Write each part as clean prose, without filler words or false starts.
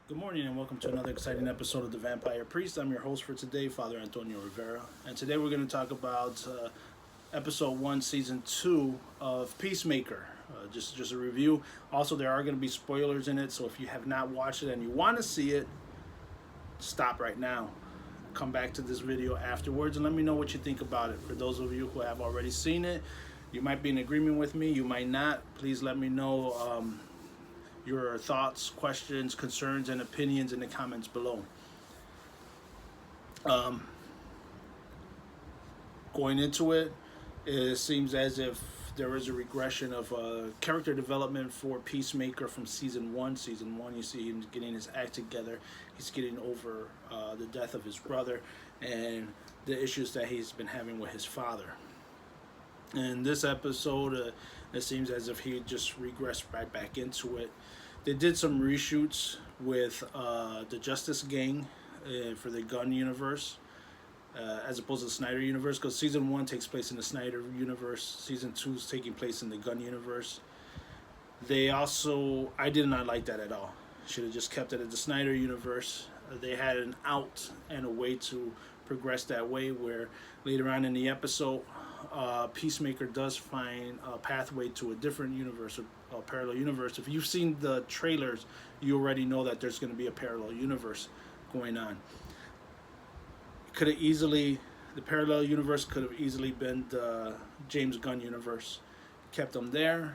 Good morning and welcome to another exciting episode of The Vampire Priest. I'm your host for today, Father Antonio Rivera. And today we're going to talk about episode 1, season 2 of Peacemaker. Just a review. Also, there are going to be spoilers in it, so if you have not watched it and you want to see it, stop right now. Come back to this video afterwards and let me know what you think about it. For those of you who have already seen it, you might be in agreement with me, you might not. Please let me know your thoughts, questions, concerns, and opinions in the comments below. Going into it, it seems as if there is a regression of character development for Peacemaker from season 1. Season 1, you see him getting his act together. He's getting over the death of his brother and the issues that he's been having with his father. In this episode, it seems as if he just regressed right back into it. They did some reshoots with the Justice Gang for the Gunn universe, as opposed to the Snyder universe, because season 1 takes place in the Snyder universe, season 2 is taking place in the Gunn universe. I did not like that at all. Should have just kept it at the Snyder universe. They had an out and a way to progress that way, where later on in the episode, Peacemaker does find a pathway to a different universe, a parallel universe. If you've seen the trailers, you already know that there's going to be a parallel universe going on. The parallel universe could have easily been the James Gunn universe. Kept them there.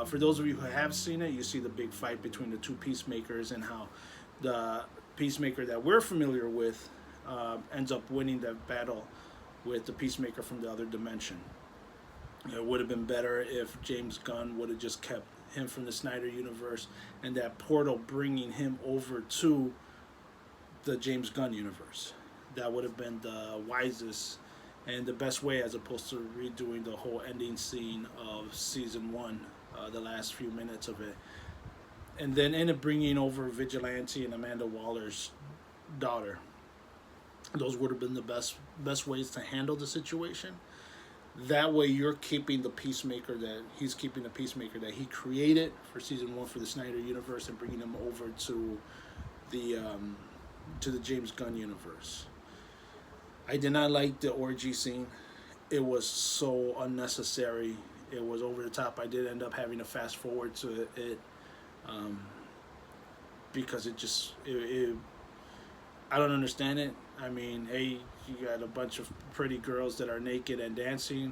For those of you who have seen it, you see the big fight between the two Peacemakers and how the Peacemaker that we're familiar with ends up winning that battle with the Peacemaker from the other dimension. It would have been better if James Gunn would have just kept him from the Snyder universe and that portal bringing him over to the James Gunn universe. That would have been the wisest and the best way, as opposed to redoing the whole ending scene of season 1, the last few minutes of it. And then end up bringing over Vigilante and Amanda Waller's daughter. Those would have been the best ways to handle the situation. That way you're keeping the Peacemaker that he created for season 1 for the Snyder universe and bringing him over to the James Gunn universe. I did not like the orgy scene. It was so unnecessary. It was over the top. I did end up having to fast forward to it because I don't understand it. I mean, hey, you got a bunch of pretty girls that are naked and dancing.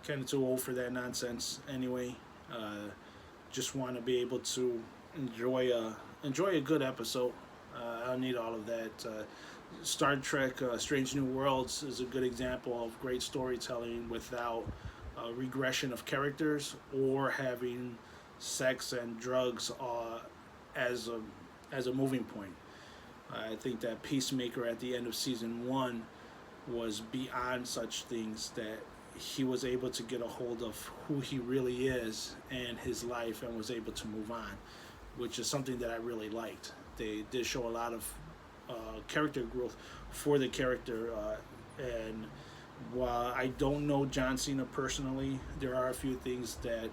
Kind of too old for that nonsense anyway. Just want to be able to enjoy a good episode. I don't need all of that. Star Trek Strange New Worlds is a good example of great storytelling without regression of characters or having sex and drugs as a moving point. I think that Peacemaker at the end of season 1 was beyond such things, that he was able to get a hold of who he really is and his life and was able to move on, which is something that I really liked. They did show a lot of character growth for the character, and while I don't know John Cena personally, there are a few things that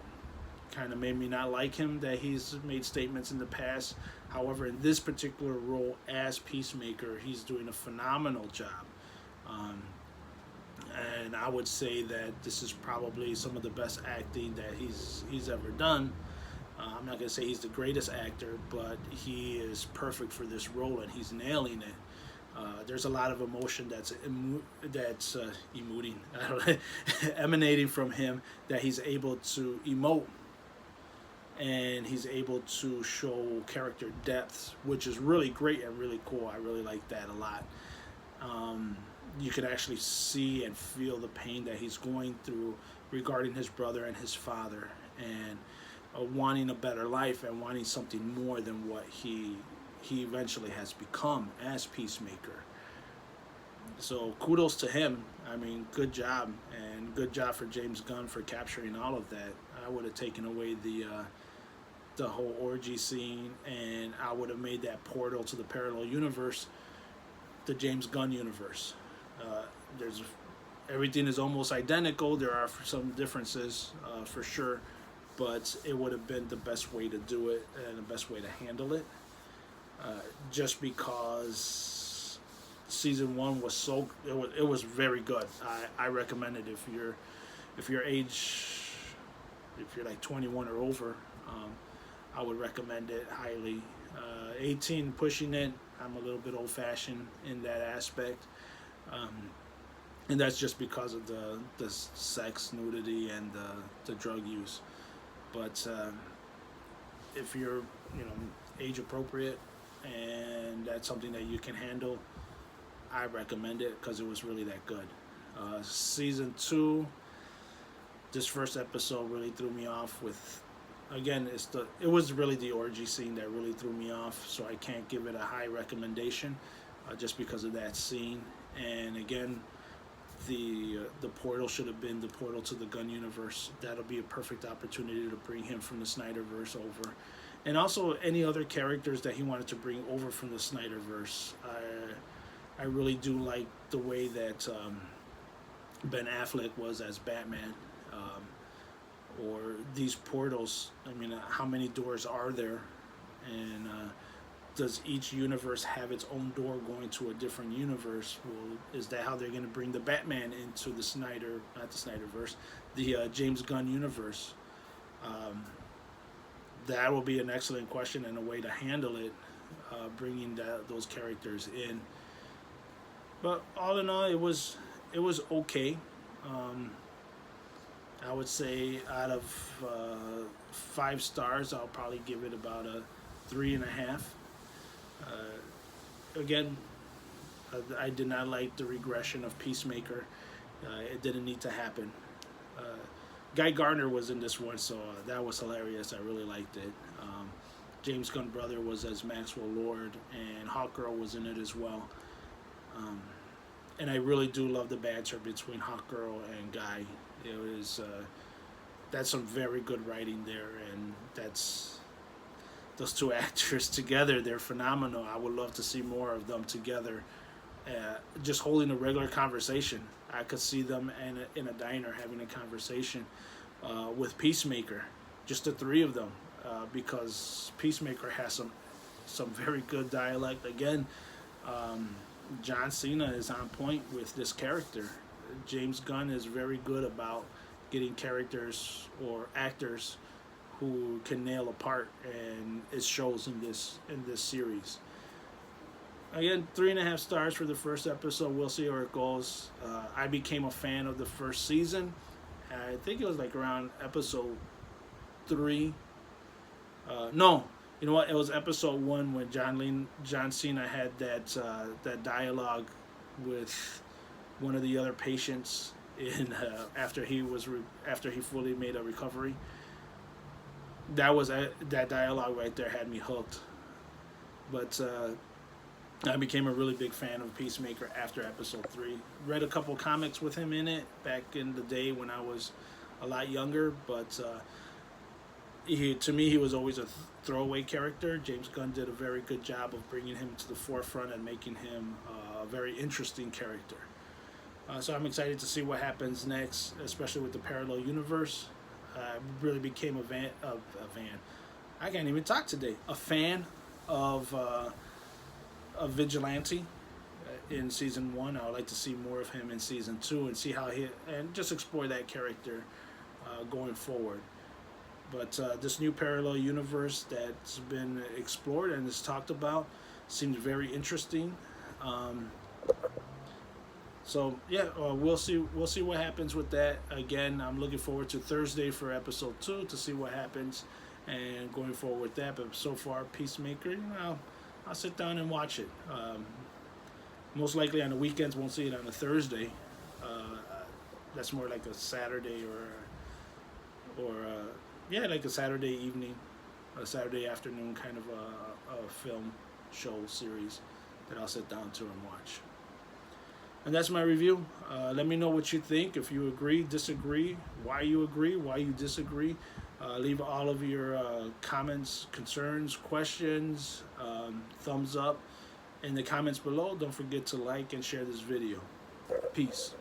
kind of made me not like him, that he's made statements in the past. However, in this particular role as Peacemaker, he's doing a phenomenal job. And I would say that this is probably some of the best acting that he's ever done. I'm not going to say he's the greatest actor, but he is perfect for this role and he's nailing it. There's a lot of emotion that's emanating from him, that he's able to emote, and he's able to show character depth, which is really great and really cool. I really like that a lot. You can actually see and feel the pain that he's going through regarding his brother and his father, and wanting a better life and wanting something more than what he eventually has become as Peacemaker. So kudos to him. I mean, good job, and good job for James Gunn for capturing all of that. I would have taken away the whole orgy scene, and I would have made that portal to the parallel universe the James Gunn universe. Everything is almost identical. There are some differences for sure, but it would have been the best way to do it and the best way to handle it. Just because season one was it was very good. I recommend it if your age, if you're like 21 or over. I would recommend it highly. 18 pushing it, I'm a little bit old fashioned in that aspect. And that's just because of the sex, nudity, and the drug use. But if you're, age appropriate and that's something that you can handle, I recommend it because it was really that good. Season two, this first episode really threw me off with. Again, it was really the orgy scene that really threw me off, so I can't give it a high recommendation, just because of that scene. And again, the portal should have been the portal to the Gunn universe. That'll be a perfect opportunity to bring him from the Snyderverse over, and also any other characters that he wanted to bring over from the Snyderverse. I really do like the way that Ben Affleck was as Batman. Or these portals. I mean, how many doors are there? And does each universe have its own door going to a different universe? Well, is that how they're going to bring the Batman into the not the Snyderverse, the James Gunn universe? That will be an excellent question and a way to handle it, bringing those characters in. But all in all, it was okay. I would say out of 5 stars, I'll probably give it about a 3.5. Again, I did not like the regression of Peacemaker. It didn't need to happen. Guy Gardner was in this one, so that was hilarious. I really liked it. James Gunn brother was as Maxwell Lord, and Hawkgirl was in it as well. And I really do love the banter between Hawkgirl and Guy. It was that's some very good writing there, and that's those two actors together. They're phenomenal. I would love to see more of them together, just holding a regular conversation. I could see them in a diner having a conversation with Peacemaker, just the three of them, because Peacemaker has some very good dialect. Again, John Cena is on point with this character. James Gunn is very good about getting characters or actors who can nail a part, and it shows in this series. Again, 3.5 stars for the first episode. We'll see where it goes. I became a fan of the first season. I think it was like around episode 3. No, you know what? It was episode 1 when John Cena had that dialogue with one of the other patients after he fully made a recovery. That dialogue right there had me hooked. But I became a really big fan of Peacemaker after episode 3. Read a couple comics with him in it back in the day when I was a lot younger, but to me he was always a throwaway character. James Gunn did a very good job of bringing him to the forefront and making him a very interesting character. So I'm excited to see what happens next, especially with the parallel universe. I really became a fan. I can't even talk today. A fan of Vigilante in season 1. I would like to see more of him in season 2 and see and just explore that character going forward. But this new parallel universe that's been explored and is talked about seems very interesting. So yeah, we'll see what happens with that. Again, I'm looking forward to Thursday for episode 2 to see what happens and going forward with that. But so far, Peacemaker, I'll sit down and watch it. Most likely on the weekends, won't see it on a Thursday. That's more like a Saturday or like a Saturday evening, a Saturday afternoon kind of a film show series that I'll sit down to and watch. And that's my review. Let me know what you think. If you agree, disagree, why you disagree. Leave all of your comments, concerns, questions, thumbs up in the comments below. Don't forget to like and share this video. Peace.